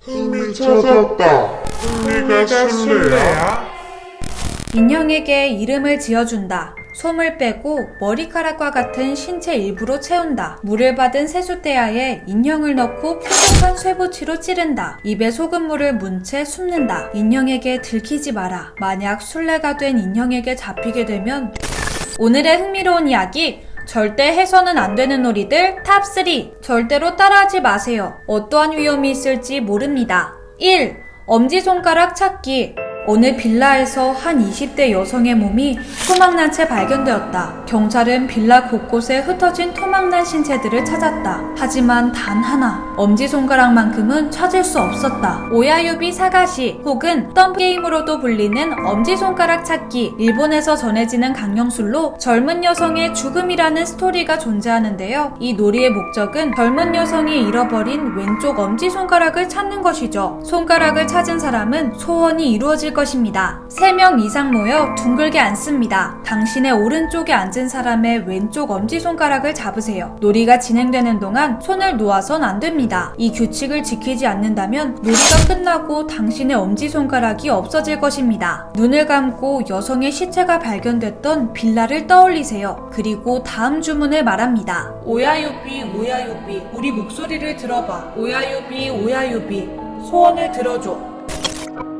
흥미 찾았다. 흥미가 술래야? 인형에게 이름을 지어준다. 솜을 빼고 머리카락과 같은 신체 일부로 채운다. 물을 받은 세숫대야에 인형을 넣고 푸석한 쇠붙이로 찌른다. 입에 소금물을 문 채 숨는다. 인형에게 들키지 마라. 만약 술래가 된 인형에게 잡히게 되면. 오늘의 흥미로운 이야기, 절대 해서는 안 되는 놀이들 탑3. 절대로 따라하지 마세요. 어떠한 위험이 있을지 모릅니다. 1. 엄지손가락 찾기. 어느 빌라에서 한 20대 여성의 몸이 토막난 채 발견되었다. 경찰은 빌라 곳곳에 흩어진 토막난 신체들을 찾았다. 하지만 단 하나, 엄지손가락만큼은 찾을 수 없었다. 오야유비 사가시 혹은 덤게임으로도 불리는 엄지손가락 찾기. 일본에서 전해지는 강령술로 젊은 여성의 죽음이라는 스토리가 존재하는데요. 이 놀이의 목적은 젊은 여성이 잃어버린 왼쪽 엄지손가락을 찾는 것이죠. 손가락을 찾은 사람은 소원이 이루어질 것입니다. 3명 이상 모여 둥글게 앉습니다. 당신의 오른쪽에 앉은 사람의 왼쪽 엄지손가락을 잡으세요. 놀이가 진행되는 동안 손을 놓아선 안 됩니다. 이 규칙을 지키지 않는다면 놀이가 끝나고 당신의 엄지손가락이 없어질 것입니다. 눈을 감고 여성의 시체가 발견됐던 빌라를 떠올리세요. 그리고 다음 주문을 말합니다. 오야유비 오야유비, 우리 목소리를 들어봐. 오야유비 오야유비, 소원을 들어줘.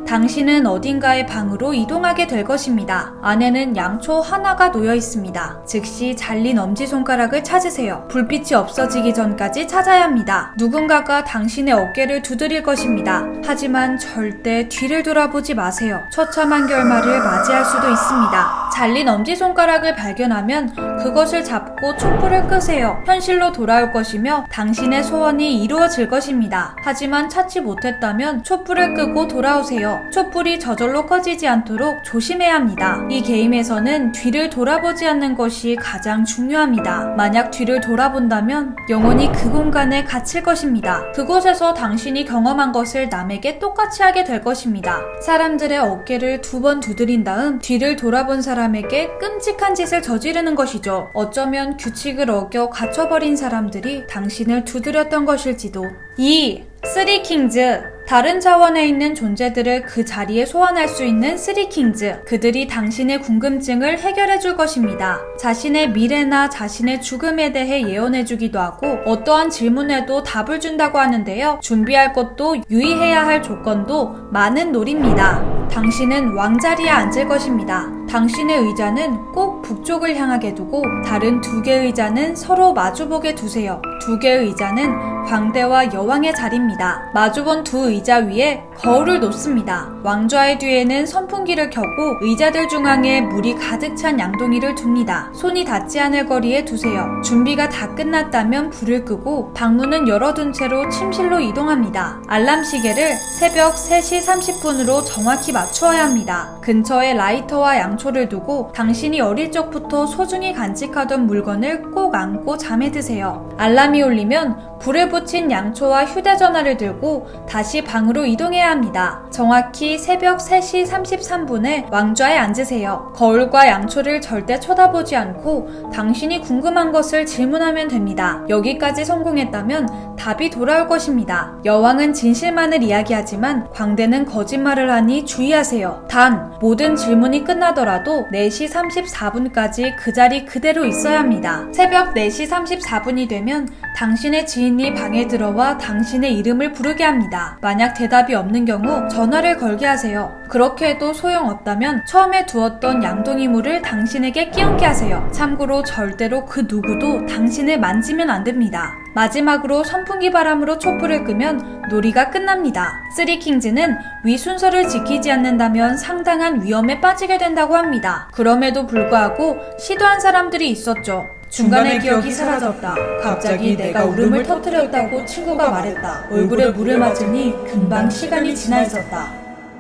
당신은 어딘가의 방으로 이동하게 될 것입니다. 안에는 양초 하나가 놓여 있습니다. 즉시 잘린 엄지손가락을 찾으세요. 불빛이 없어지기 전까지 찾아야 합니다. 누군가가 당신의 어깨를 두드릴 것입니다. 하지만 절대 뒤를 돌아보지 마세요. 처참한 결말을 맞이할 수도 있습니다. 잘린 엄지손가락을 발견하면 그것을 잡고 촛불을 끄세요. 현실로 돌아올 것이며 당신의 소원이 이루어질 것입니다. 하지만 찾지 못했다면 촛불을 끄고 돌아오세요. 촛불이 저절로 꺼지지 않도록 조심해야 합니다. 이 게임에서는 뒤를 돌아보지 않는 것이 가장 중요합니다. 만약 뒤를 돌아본다면 영원히 그 공간에 갇힐 것입니다. 그곳에서 당신이 경험한 것을 남에게 똑같이 하게 될 것입니다. 사람들의 어깨를 2번 두드린 다음 뒤를 돌아본 사람에게 끔찍한 짓을 저지르는 것이죠. 어쩌면 규칙을 어겨 갇혀버린 사람들이 당신을 두드렸던 것일지도. 2. 쓰리킹즈. 다른 차원에 있는 존재들을 그 자리에 소환할 수 있는 쓰리킹즈. 그들이 당신의 궁금증을 해결해 줄 것입니다. 자신의 미래나 자신의 죽음에 대해 예언해 주기도 하고 어떠한 질문에도 답을 준다고 하는데요. 준비할 것도 유의해야 할 조건도 많은 놀이입니다. 당신은 왕자리에 앉을 것입니다. 당신의 의자는 꼭 북쪽을 향하게 두고 다른 2개의 의자는 서로 마주보게 두세요. 2개의 의자는 광대와 여왕의 자리입니다. 마주본 2 의자 위에 거울을 놓습니다. 왕좌의 뒤에는 선풍기를 켜고 의자들 중앙에 물이 가득 찬 양동이를 둡니다. 손이 닿지 않을 거리에 두세요. 준비가 다 끝났다면 불을 끄고 방문은 열어둔 채로 침실로 이동합니다. 알람 시계를 새벽 3시 30분으로 정확히 맞추어야 합니다. 근처에 라이터와 양초를 두고 당신이 어릴 적부터 소중히 간직하던 물건을 꼭 안고 잠에 드세요. 알람이 울리면 불을 붙인 양초와 휴대전화를 들고 다시 방으로 이동해야 합니다. 정확히 새벽 3시 33분에 왕좌에 앉으세요. 거울과 양초를 절대 쳐다보지 않고 당신이 궁금한 것을 질문하면 됩니다. 여기까지 성공했다면 답이 돌아올 것입니다. 여왕은 진실만을 이야기하지만 광대는 거짓말을 하니 주의하세요. 단, 모든 질문이 끝나더라도 4시 34분까지 그 자리 그대로 있어야 합니다. 새벽 4시 34분이 되면 당신의 지인이 방에 들어와 당신의 이름을 부르게 합니다. 만약 대답이 없는 경우 전화를 걸게 하세요. 그렇게 해도 소용없다면 처음에 두었던 양동이 물을 당신에게 끼얹게 하세요. 참고로 절대로 그 누구도 당신을 만지면 안 됩니다. 마지막으로 선풍기 바람으로 촛불을 끄면 놀이가 끝납니다. 쓰리킹즈는 위 순서를 지키지 않는다면 상당한 위험에 빠지게 된다고 합니다. 그럼에도 불구하고 시도한 사람들이 있었죠. 중간에 기억이 사라졌다. 갑자기 내가 울음을 터뜨렸다고 친구가 말했다. 얼굴에 물을 맞으니 금방 시간이 지나 있었다.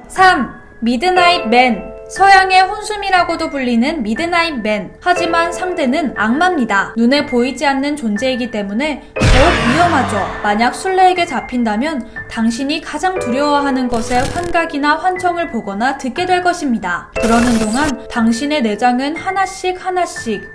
3. 미드나잇 맨. 서양의 혼숨이라고도 불리는 미드나잇 맨. 하지만 상대는 악마입니다. 눈에 보이지 않는 존재이기 때문에 더욱 위험하죠. 만약 술래에게 잡힌다면 당신이 가장 두려워하는 것의 환각이나 환청을 보거나 듣게 될 것입니다. 그러는 동안 당신의 내장은 하나씩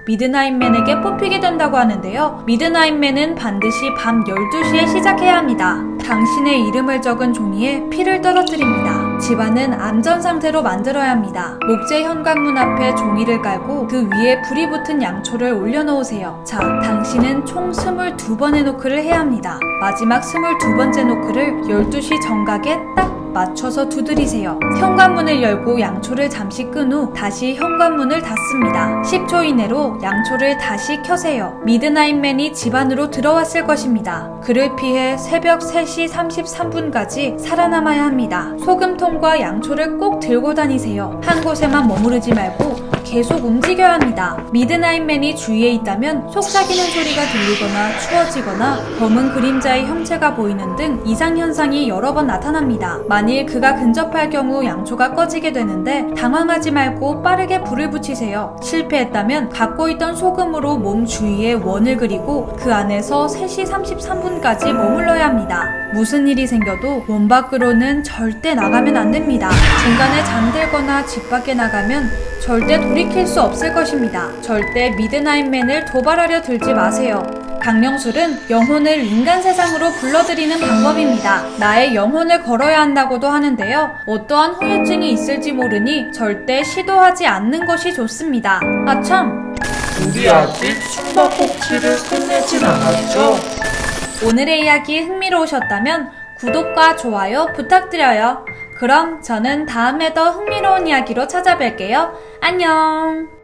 미드나잇맨에게 뽑히게 된다고 하는데요. 미드나잇맨은 반드시 밤 12시에 시작해야 합니다. 당신의 이름을 적은 종이에 피를 떨어뜨립니다. 집안은 안전 상태로 만들어야 합니다. 목재 현관문 앞에 종이를 깔고 그 위에 불이 붙은 양초를 올려놓으세요. 자, 당신은 총 22번의 노크를 해야 합니다. 마지막 22번째 노크를 12시 정각에 딱 맞춰서 두드리세요. 현관문을 열고 양초를 잠시 끈 후 다시 현관문을 닫습니다. 10초 이내로 양초를 다시 켜세요. 미드나잇맨이 집 안으로 들어왔을 것입니다. 그를 피해 새벽 3시 33분까지 살아남아야 합니다. 소금통과 양초를 꼭 들고 다니세요. 한 곳에만 머무르지 말고 계속 움직여야 합니다. 미드나잇맨이 주위에 있다면 속삭이는 소리가 들리거나 추워지거나 검은 그림자의 형체가 보이는 등 이상현상이 여러 번 나타납니다. 만일 그가 근접할 경우 양초가 꺼지게 되는데 당황하지 말고 빠르게 불을 붙이세요. 실패했다면 갖고 있던 소금으로 몸 주위에 원을 그리고 그 안에서 3시 33분까지 머물러야 합니다. 무슨 일이 생겨도 원 밖으로는 절대 나가면 안 됩니다. 중간에 잠들거나 집 밖에 나가면 절대 돌이킬 수 없을 것입니다. 절대 미드나잇맨을 도발하려 들지 마세요. 강령술은 영혼을 인간 세상으로 불러들이는 방법입니다. 나의 영혼을 걸어야 한다고도 하는데요. 어떠한 후유증이 있을지 모르니 절대 시도하지 않는 것이 좋습니다. 아참! 우리 아직 숨바꼭질을 끝내진 않았죠? 오늘의 이야기 흥미로우셨다면 구독과 좋아요 부탁드려요. 그럼 저는 다음에 더 흥미로운 이야기로 찾아뵐게요. 안녕!